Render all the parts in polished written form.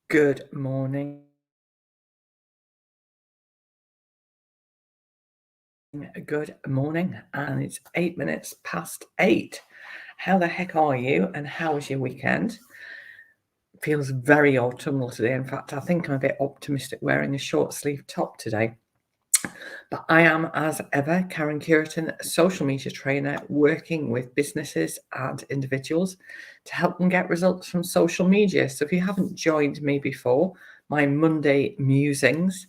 Good morning. Good morning. And it's 8 minutes past 8. How the heck are you? And how was your weekend? Feels very autumnal today. In fact, I think I'm a bit optimistic wearing a short sleeve top today. But I am, as ever, Karen Curitan, a social media trainer working with businesses and individuals to help them get results from social media. So if you haven't joined me before, my Monday musings,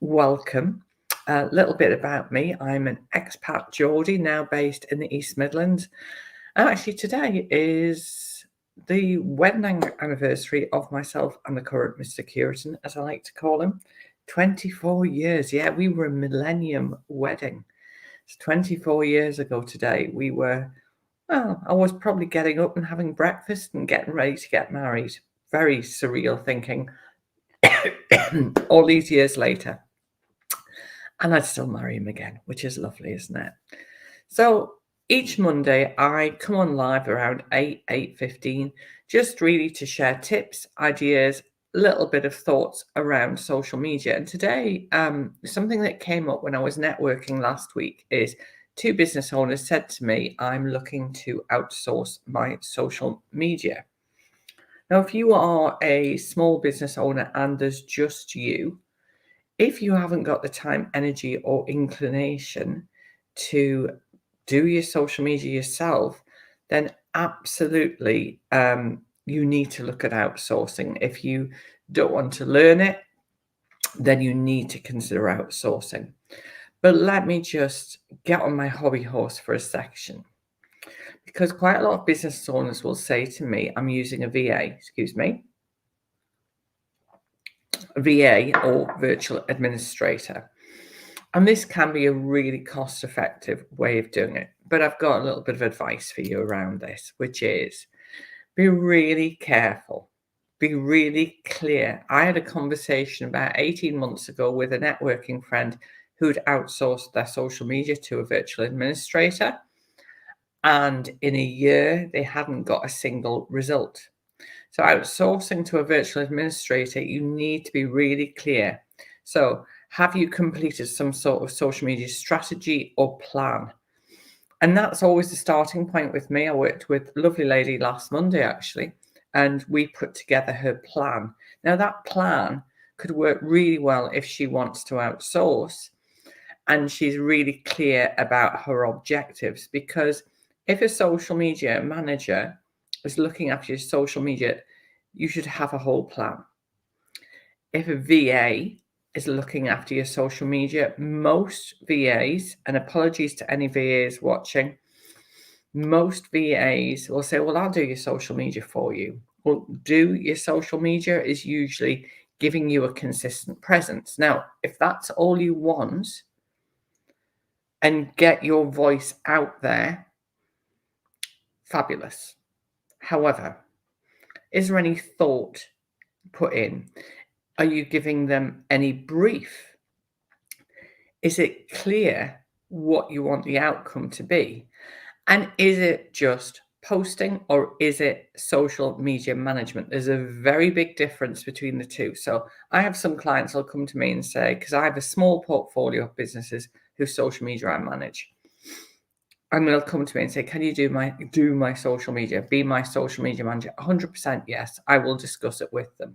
welcome. A little bit about me. I'm an expat Geordie, now based in the East Midlands. And actually, today is the wedding anniversary of myself and the current Mr. Curitan, as I like to call him. 24 years. Yeah, we were a millennium wedding. It's 24 years ago today. I was probably getting up and having breakfast and getting ready to get married. Very surreal thinking all these years later. And I'd still marry him again, which is lovely, isn't it? So each Monday I come on live around 8:15, just really to share tips, ideas, a little bit of thoughts around social media. And today, something that came up when I was networking last week is two business owners said to me, I'm looking to outsource my social media. Now, if you are a small business owner and there's just you, if you haven't got the time, energy, or inclination to do your social media yourself, then absolutely you need to look at outsourcing. If you don't want to learn it, then you need to consider outsourcing. But let me just get on my hobby horse for a section, because quite a lot of business owners will say to me, I'm using a VA, VA or virtual administrator. And this can be a really cost-effective way of doing it. But I've got a little bit of advice for you around this, which is be really careful. Be really clear. I had a conversation about 18 months ago with a networking friend who'd outsourced their social media to a virtual administrator. And in a year, they hadn't got a single result. So outsourcing to a virtual administrator, you need to be really clear. So have you completed some sort of social media strategy or plan? And that's always the starting point with me. I worked with a lovely lady last Monday, actually, and we put together her plan. Now, that plan could work really well if she wants to outsource and she's really clear about her objectives. Because if a social media manager is looking after your social media, you should have a whole plan. If a VA is looking after your social media, most VAs, and apologies to any VAs watching, most VAs will say, well, I'll do your social media for you. Well, do your social media is usually giving you a consistent presence. Now, if that's all you want and get your voice out there, fabulous. However, is there any thought put in? Are you giving them any brief? Is it clear what you want the outcome to be? And is it just posting or is it social media management? There's a very big difference between the two. So I have some clients who'll come to me and say, because I have a small portfolio of businesses whose social media I manage. And they'll come to me and say, can you do my social media, be my social media manager? 100% yes, I will discuss it with them.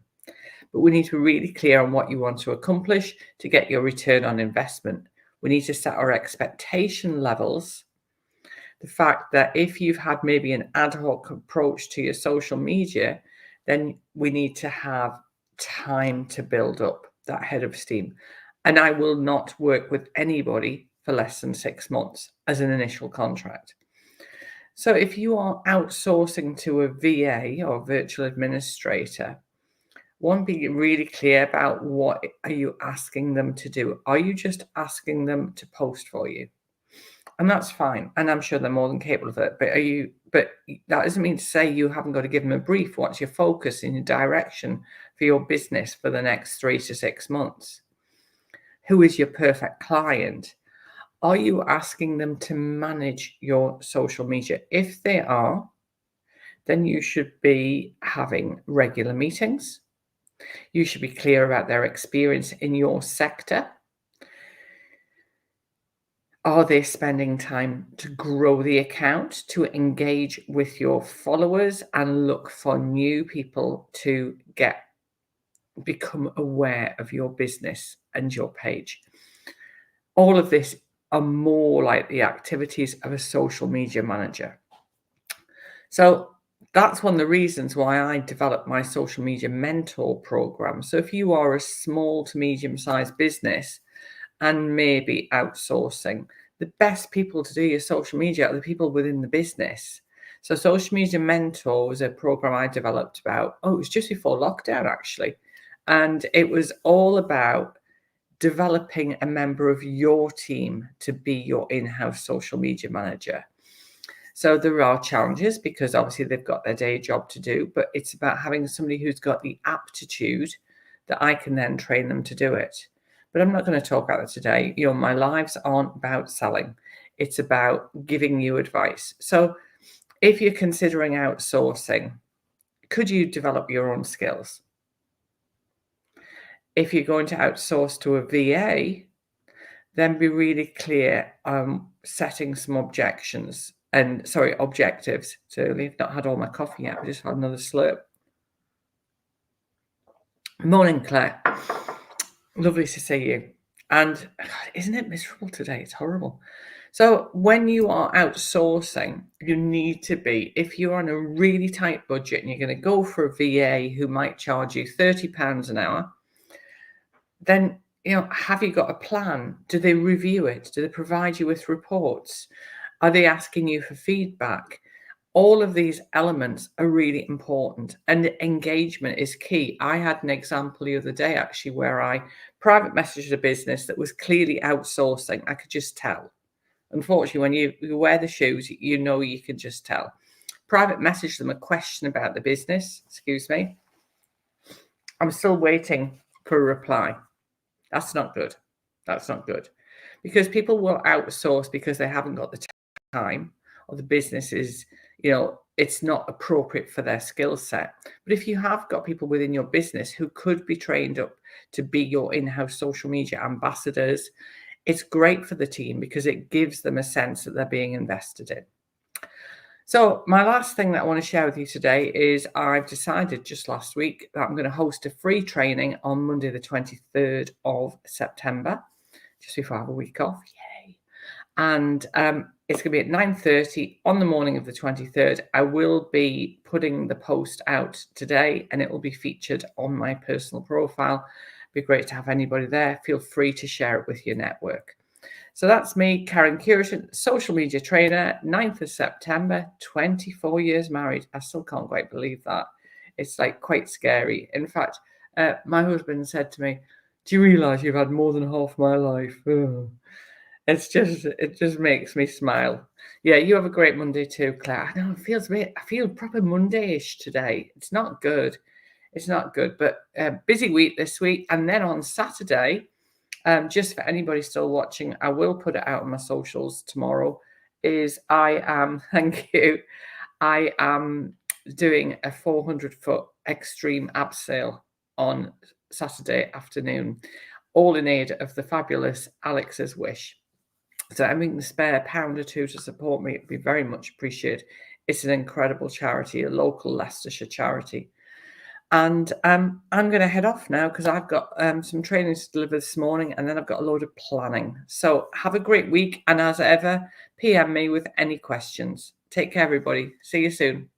But we need to be really clear on what you want to accomplish to get your return on investment. We need to set our expectation levels. The fact that if you've had maybe an ad hoc approach to your social media, then we need to have time to build up that head of steam. And I will not work with anybody for less than 6 months as an initial contract. So if you are outsourcing to a VA or virtual administrator, one, be really clear about what are you asking them to do. Are you just asking them to post for you? And that's fine. And I'm sure they're more than capable of it. But that doesn't mean to say you haven't got to give them a brief. What's your focus in your direction for your business for the next 3 to 6 months? Who is your perfect client? Are you asking them to manage your social media? If they are, then you should be having regular meetings. You should be clear about their experience in your sector. Are they spending time to grow the account, to engage with your followers and look for new people to become aware of your business and your page? All of this are more like the activities of a social media manager. So that's one of the reasons why I developed my social media mentor program. So if you are a small to medium-sized business and maybe outsourcing, the best people to do your social media are the people within the business. So Social Media Mentor was a program I developed it was just before lockdown actually. And it was all about developing a member of your team to be your in-house social media manager. So there are challenges because obviously they've got their day job to do, but it's about having somebody who's got the aptitude that I can then train them to do it. But I'm not going to talk about that today. My lives aren't about selling. It's about giving you advice. So if you're considering outsourcing, could you develop your own skills? If you're going to outsource to a VA, then be really clear setting some objectives. I've not had all my coffee yet. I just had another slurp. Morning, Claire. Lovely to see you. And God, isn't it miserable today? It's horrible. So when you are outsourcing, you need to be, if you're on a really tight budget and you're going to go for a VA who might charge you £30 an hour, then have you got a plan? Do they review it? Do they provide you with reports? Are they asking you for feedback? All of these elements are really important, and engagement is key. I had an example the other day actually where I private messaged a business that was clearly outsourcing. I could just tell. Unfortunately, when you wear the shoes, you can just tell. Private messaged them a question about the business. Excuse me. I'm still waiting for a reply. That's not good. That's not good. Because people will outsource because they haven't got the time, or the business is, it's not appropriate for their skill set. But if you have got people within your business who could be trained up to be your in-house social media ambassadors, it's great for the team because it gives them a sense that they're being invested in. So my last thing that I want to share with you today is I've decided just last week that I'm going to host a free training on Monday, the 23rd of September, just before I have a week off. Yay. And it's going to be at 9:30 on the morning of the 23rd. I will be putting the post out today and it will be featured on my personal profile. It'd be great to have anybody there. Feel free to share it with your network. So that's me, Karen Curtin, social media trainer, 9th of September, 24 years married. I still can't quite believe that. It's like quite scary. In fact, my husband said to me, "Do you realize you've had more than half my life?" Oh. It just makes me smile. Yeah, you have a great Monday too, Claire. I know I feel proper Monday-ish today. It's not good. It's not good, but busy week this week. And then on Saturday, just for anybody still watching, I will put it out on my socials tomorrow, thank you, I am doing a 400-foot extreme abseil on Saturday afternoon, all in aid of the fabulous Alex's Wish. So having the spare pound or two to support me, it'd be very much appreciated. It's an incredible charity, a local Leicestershire charity. And I'm going to head off now because I've got some training to deliver this morning, and then I've got a load of planning. So have a great week. And as ever, PM me with any questions. Take care, everybody. See you soon.